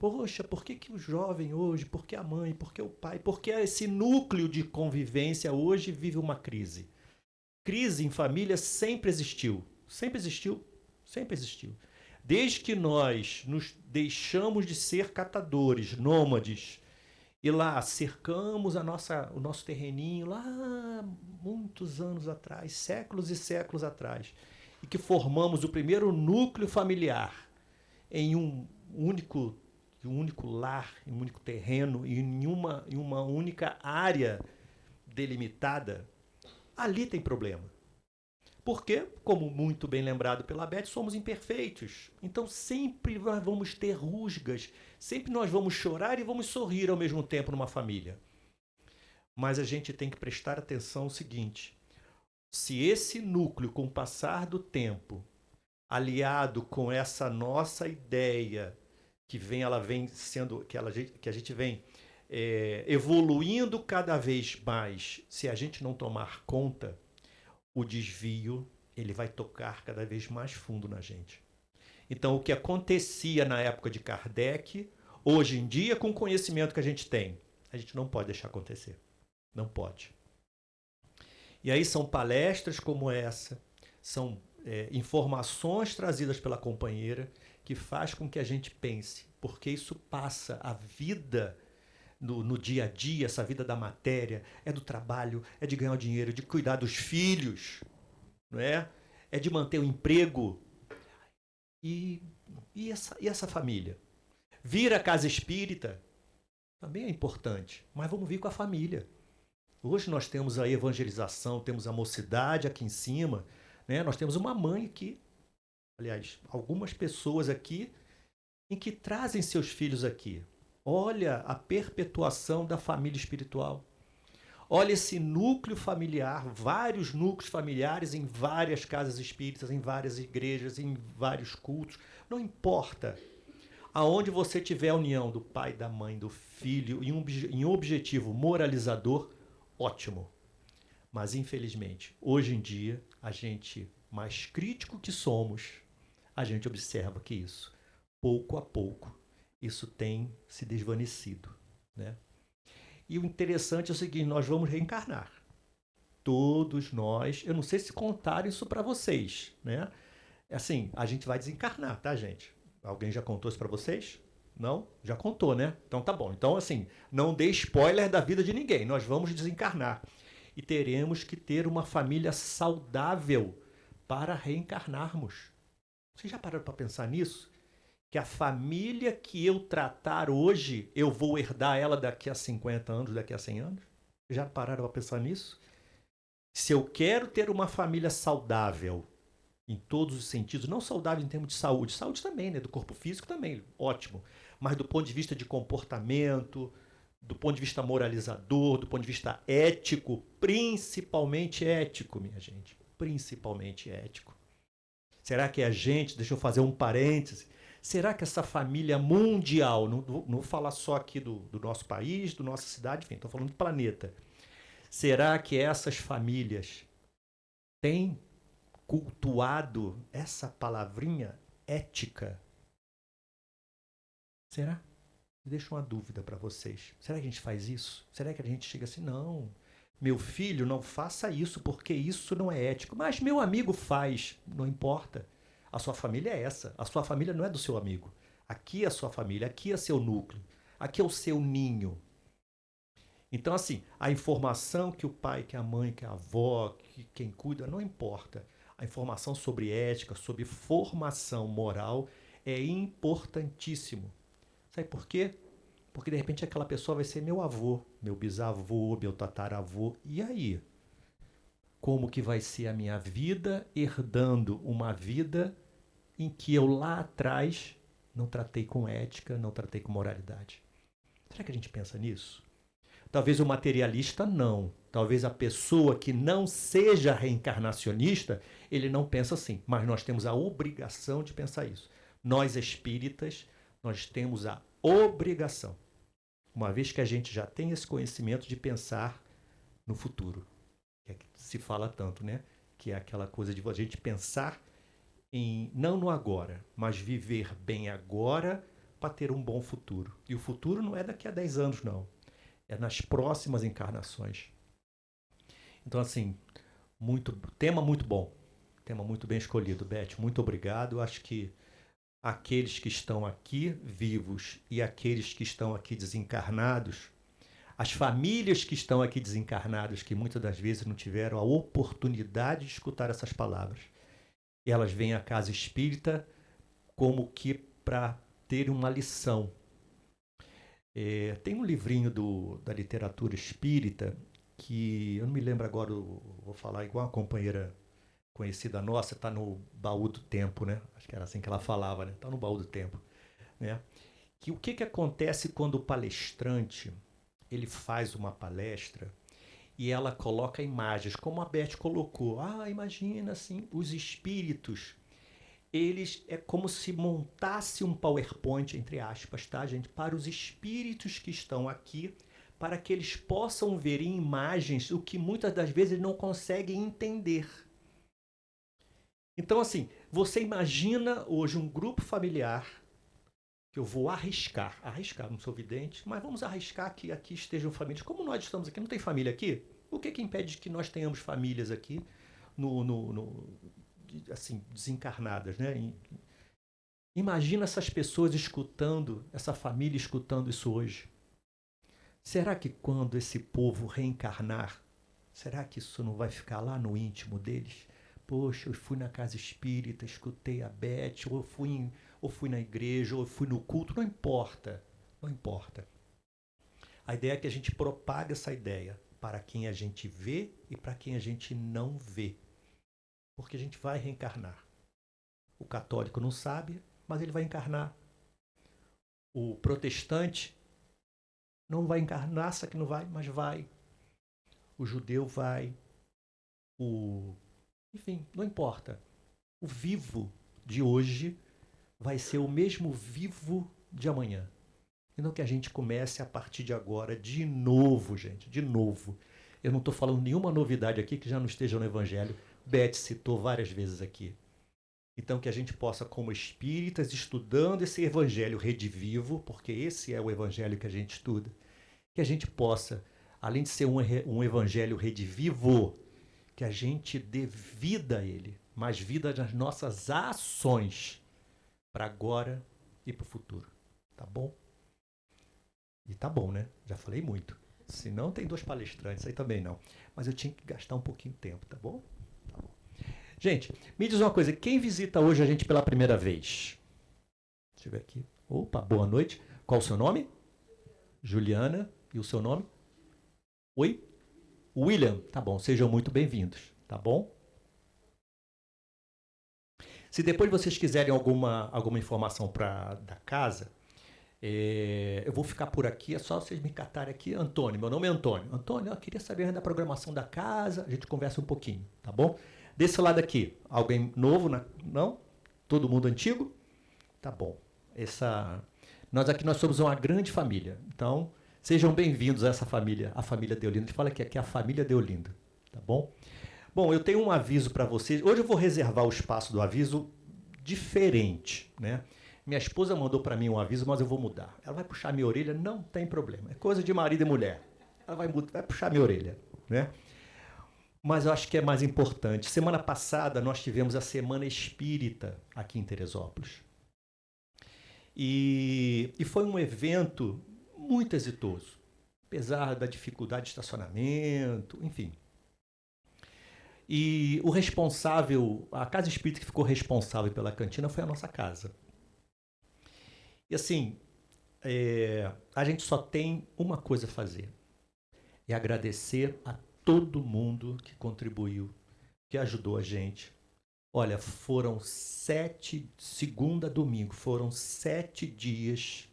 Poxa, por que o jovem hoje, por que a mãe, por que o pai, por que esse núcleo de convivência hoje vive uma crise? Crise em família sempre existiu. Sempre existiu. Sempre existiu. Desde que nós nos deixamos de ser catadores, nômades, e lá cercamos o nosso terreninho, lá muitos anos atrás, séculos e séculos atrás, e que formamos o primeiro núcleo familiar em um único lar, em um único terreno, em uma única área delimitada, ali tem problema. Porque, como muito bem lembrado pela Beth, somos imperfeitos. Então sempre nós vamos ter rusgas, sempre nós vamos chorar e vamos sorrir ao mesmo tempo numa família. Mas a gente tem que prestar atenção no seguinte: se esse núcleo, com o passar do tempo, aliado com essa nossa ideia ela vem sendo, que a gente vem evoluindo cada vez mais, se a gente não tomar conta, o desvio ele vai tocar cada vez mais fundo na gente. Então, o que acontecia na época de Kardec, hoje em dia, com o conhecimento que a gente tem, a gente não pode deixar acontecer. Não pode. E aí são palestras como essa, são informações trazidas pela companheira que faz com que a gente pense, porque isso passa a vida no dia a dia, essa vida da matéria, é do trabalho, é de ganhar o dinheiro, de cuidar dos filhos, não é? É de manter o emprego. E essa família? Vir à casa espírita também é importante, mas vamos vir com a família. Hoje nós temos a evangelização, temos a mocidade aqui em cima, né? Nós temos uma mãe aqui, aliás, algumas pessoas aqui em que trazem seus filhos aqui. Olha a perpetuação da família espiritual. Olha esse núcleo familiar, vários núcleos familiares em várias casas espíritas, em várias igrejas, em vários cultos. Não importa. Aonde você tiver a união do pai, da mãe, do filho, em um objetivo moralizador, ótimo. Mas, infelizmente, hoje em dia, a gente, mais crítico que somos, a gente observa que isso, pouco a pouco, isso tem se desvanecido, né? E o interessante é o seguinte: nós vamos reencarnar. Todos nós, eu não sei se contaram isso para vocês, né? Assim, a gente vai desencarnar, tá, gente? Alguém já contou isso para vocês? Não? Já contou, né? Então tá bom. Então, assim, não dê spoiler da vida de ninguém. Nós vamos desencarnar. E teremos que ter uma família saudável para reencarnarmos. Vocês já pararam para pensar nisso? Que a família que eu tratar hoje, eu vou herdar ela daqui a 50 anos, daqui a 100 anos? Já pararam para pensar nisso? Se eu quero ter uma família saudável, em todos os sentidos, não saudável em termos de saúde também, né? Do corpo físico também, ótimo, mas do ponto de vista de comportamento, do ponto de vista moralizador, do ponto de vista ético, principalmente ético, minha gente, principalmente ético. Será que a gente, deixa eu fazer um parêntese, será que essa família mundial, não vou falar só aqui do nosso país, da nossa cidade, enfim, estou falando do planeta, será que essas famílias têm cultuado essa palavrinha ética? Será? Deixa uma dúvida para vocês. Será que a gente faz isso? Será que a gente chega assim, não, meu filho, não faça isso porque isso não é ético. Mas meu amigo faz, não importa. A sua família é essa. A sua família não é do seu amigo. Aqui é a sua família, aqui é seu núcleo, aqui é o seu ninho. Então, assim, a informação que o pai, que a mãe, que a avó, que quem cuida, não importa. A informação sobre ética, sobre formação moral é importantíssimo. Sabe por quê? Porque, de repente, aquela pessoa vai ser meu avô, meu bisavô, meu tataravô. E aí? Como que vai ser a minha vida herdando uma vida em que eu lá atrás não tratei com ética, não tratei com moralidade? Será que a gente pensa nisso? Talvez o materialista não. Talvez a pessoa que não seja reencarnacionista, ele não pensa assim. Mas nós temos a obrigação de pensar isso. Nós espíritas, nós temos a obrigação, uma vez que a gente já tem esse conhecimento de pensar no futuro, que é que se fala tanto, né? Que é aquela coisa de a gente pensar em, não no agora, mas viver bem agora para ter um bom futuro. E o futuro não é daqui a 10 anos, não. É nas próximas encarnações. Então, assim, tema muito bom. Tema muito bem escolhido, Beth. Muito obrigado. Eu acho que aqueles que estão aqui vivos e aqueles que estão aqui desencarnados, as famílias que estão aqui desencarnadas, que muitas das vezes não tiveram a oportunidade de escutar essas palavras, elas vêm à casa espírita como que para ter uma lição. Tem um livrinho da literatura espírita que eu não me lembro agora, vou falar igual uma companheira conhecida nossa, está no Baú do Tempo, né? Acho que era assim que ela falava, né? Está no Baú do Tempo, né? Que o que acontece quando o palestrante ele faz uma palestra e ela coloca imagens, como a Beth colocou. Imagina assim, os espíritos, eles é como se montasse um PowerPoint, entre aspas, tá, gente? Para os espíritos que estão aqui, para que eles possam ver em imagens o que muitas das vezes não conseguem entender. Então, assim, você imagina hoje um grupo familiar, que eu vou arriscar, não sou vidente, mas vamos arriscar que aqui estejam famílias. Como nós estamos aqui, não tem família aqui? O que impede que nós tenhamos famílias aqui, assim, desencarnadas, né? Imagina essas pessoas escutando, essa família escutando isso hoje. Será que quando esse povo reencarnar, será que isso não vai ficar lá no íntimo deles? Poxa, eu fui na casa espírita, escutei a Beth, ou fui na igreja, ou fui no culto, não importa, não importa. A ideia é que a gente propague essa ideia para quem a gente vê e para quem a gente não vê. Porque a gente vai reencarnar. O católico não sabe, mas ele vai encarnar. O protestante não vai encarnar, sabe que não vai, mas vai. O judeu vai. Enfim, não importa. O vivo de hoje vai ser o mesmo vivo de amanhã. Então que a gente comece a partir de agora de novo, gente, de novo. Eu não estou falando nenhuma novidade aqui que já não esteja no Evangelho. Beth citou várias vezes aqui. Então que a gente possa, como espíritas, estudando esse Evangelho redivivo, porque esse é o Evangelho que a gente estuda, que a gente possa, além de ser um Evangelho redivivo, que a gente dê vida a ele, mais vida nas nossas ações, para agora e para o futuro. Tá bom? E tá bom, né? Já falei muito. Se não, tem 2 palestrantes, aí também não. Mas eu tinha que gastar um pouquinho de tempo, tá bom? Tá bom. Gente, me diz uma coisa, quem visita hoje a gente pela primeira vez? Deixa eu ver aqui. Opa, boa noite. Qual o seu nome? Juliana. E o seu nome? Oi? William. Tá bom, sejam muito bem-vindos, tá bom? Se depois vocês quiserem alguma informação da casa, eu vou ficar por aqui, é só vocês me catarem aqui. Antônio, meu nome é Antônio. Antônio, eu queria saber da programação da casa, a gente conversa um pouquinho, tá bom? Desse lado aqui, alguém novo? Não? Todo mundo antigo? Tá bom. Nós somos uma grande família, então sejam bem-vindos a essa família, a família Deolindo. A gente fala que aqui é a família Deolindo, tá bom? Bom, eu tenho um aviso para vocês. Hoje eu vou reservar o espaço do aviso diferente, né? Minha esposa mandou para mim um aviso, mas eu vou mudar. Ela vai puxar minha orelha, não tem problema. É coisa de marido e mulher. Ela vai puxar minha orelha, né? Mas eu acho que é mais importante. Semana passada nós tivemos a Semana Espírita aqui em Teresópolis. E foi um evento muito exitoso, apesar da dificuldade de estacionamento, enfim. E o responsável, a casa espírita que ficou responsável pela cantina foi a nossa casa. E assim, a gente só tem uma coisa a fazer, é agradecer a todo mundo que contribuiu, que ajudou a gente. Olha, foram 7, segunda a domingo, foram 7 dias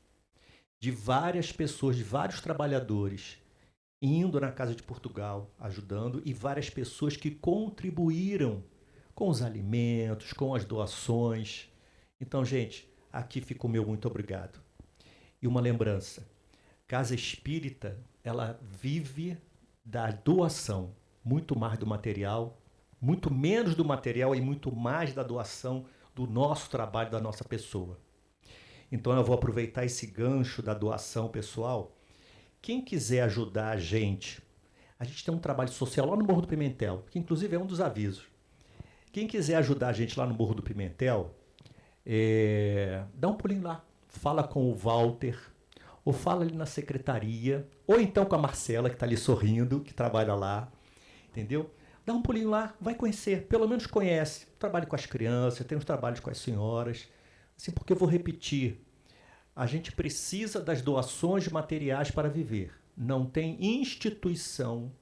de várias pessoas, de vários trabalhadores, indo na Casa de Portugal, ajudando, e várias pessoas que contribuíram com os alimentos, com as doações. Então, gente, aqui fica o meu muito obrigado. E uma lembrança, Casa Espírita, ela vive da doação, muito mais do material, muito menos do material e muito mais da doação do nosso trabalho, da nossa pessoa. Então eu vou aproveitar esse gancho da doação pessoal. Quem quiser ajudar a gente tem um trabalho social lá no Morro do Pimentel, que inclusive é um dos avisos. Quem quiser ajudar a gente lá no Morro do Pimentel, dá um pulinho lá. Fala com o Walter, ou fala ali na secretaria, ou então com a Marcela, que está ali sorrindo, que trabalha lá, entendeu? Dá um pulinho lá, vai conhecer, pelo menos conhece. Trabalho com as crianças, tem uns trabalhos com as senhoras. Assim, porque eu vou repetir, a gente precisa das doações de materiais para viver. Não tem instituição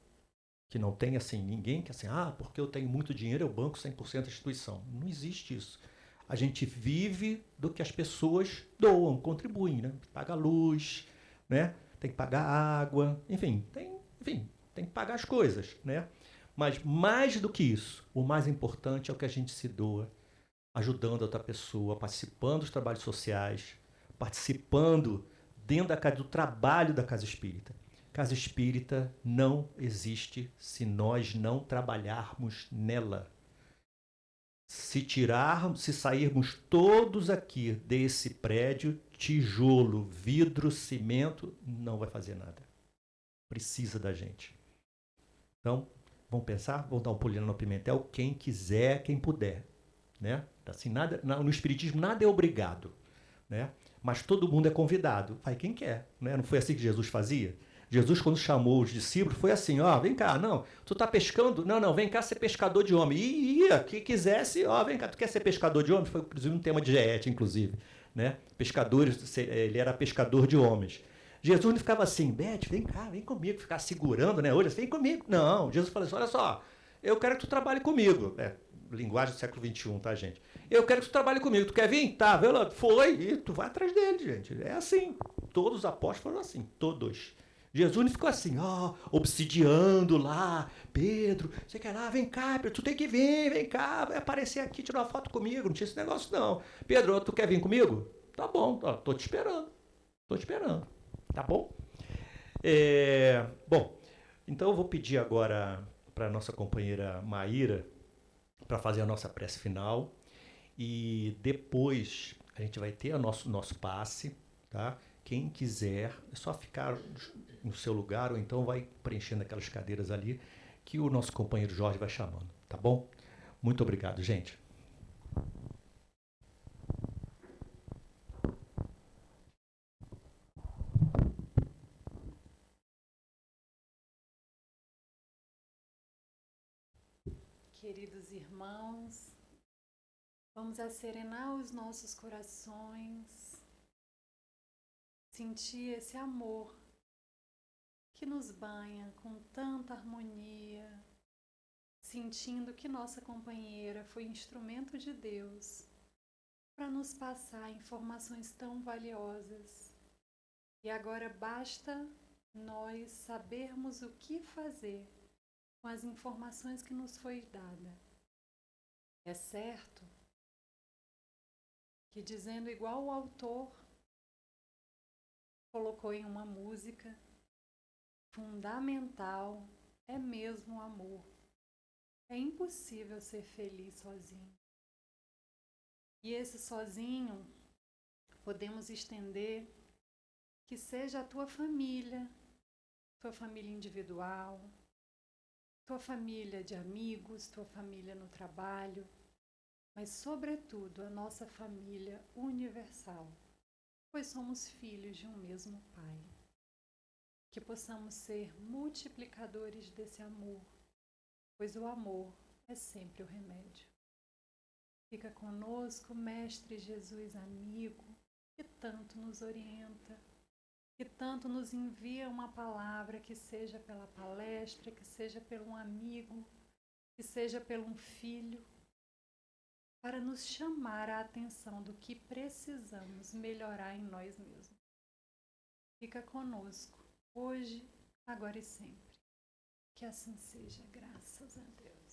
que não tem assim, ninguém que assim, porque eu tenho muito dinheiro, eu banco 100% da instituição. Não existe isso. A gente vive do que as pessoas doam, contribuem, né? Paga a luz, né? Tem que pagar a água, enfim, tem que pagar as coisas, né? Mas mais do que isso, o mais importante é o que a gente se doa, ajudando a outra pessoa, participando dos trabalhos sociais, participando dentro do trabalho da Casa Espírita. Casa Espírita não existe se nós não trabalharmos nela. Se sairmos todos aqui desse prédio, tijolo, vidro, cimento, não vai fazer nada. Precisa da gente. Então, vamos pensar? Vamos dar um pulinho no Pimentel, quem quiser, quem puder. Né? Assim, nada, no Espiritismo nada é obrigado. Né? Mas todo mundo é convidado. Vai quem quer. Né? Não foi assim que Jesus fazia? Jesus, quando chamou os discípulos, foi assim, vem cá, não, tu tá pescando? Não, vem cá ser pescador de homem. E ia, que quisesse, vem cá, tu quer ser pescador de homens? Foi, inclusive, um tema de GET, inclusive. Né? Pescadores, ele era pescador de homens. Jesus não ficava assim, Beth, vem cá, vem comigo, ficar segurando, né? Hoje, vem comigo. Não, Jesus falou assim, olha só, eu quero que tu trabalhe comigo. Linguagem do século XXI, tá, gente? Eu quero que tu trabalhe comigo. Tu quer vir? Tá, foi, e tu vai atrás dele, gente. É assim. Todos os apóstolos foram assim, todos. Jesus não ficou assim, obsidiando lá, Pedro, você quer lá, vem cá, Pedro, tu tem que vir, vem cá, vai aparecer aqui, tirar uma foto comigo, não tinha esse negócio não. Pedro, tu quer vir comigo? Tá bom, tô te esperando, tá bom? Bom, então eu vou pedir agora para a nossa companheira Maíra para fazer a nossa prece final e depois a gente vai ter o nosso passe, tá? Quem quiser, é só ficar no seu lugar ou então vai preenchendo aquelas cadeiras ali que o nosso companheiro Jorge vai chamando, tá bom? Muito obrigado, gente. Queridos irmãos, vamos acerenar os nossos corações, sentir esse amor que nos banha com tanta harmonia, sentindo que nossa companheira foi instrumento de Deus para nos passar informações tão valiosas. E agora basta nós sabermos o que fazer com as informações que nos foi dada. É certo que, dizendo igual o autor colocou em uma música, fundamental é mesmo o amor. É impossível ser feliz sozinho. E esse sozinho podemos estender que seja a tua família individual, tua família de amigos, tua família no trabalho, mas sobretudo a nossa família universal, pois somos filhos de um mesmo Pai. Que possamos ser multiplicadores desse amor, pois o amor é sempre o remédio. Fica conosco, Mestre Jesus amigo, que tanto nos orienta, que tanto nos envia uma palavra, que seja pela palestra, que seja por um amigo, que seja por um filho, para nos chamar a atenção do que precisamos melhorar em nós mesmos. Fica conosco, hoje, agora e sempre. Que assim seja, graças a Deus.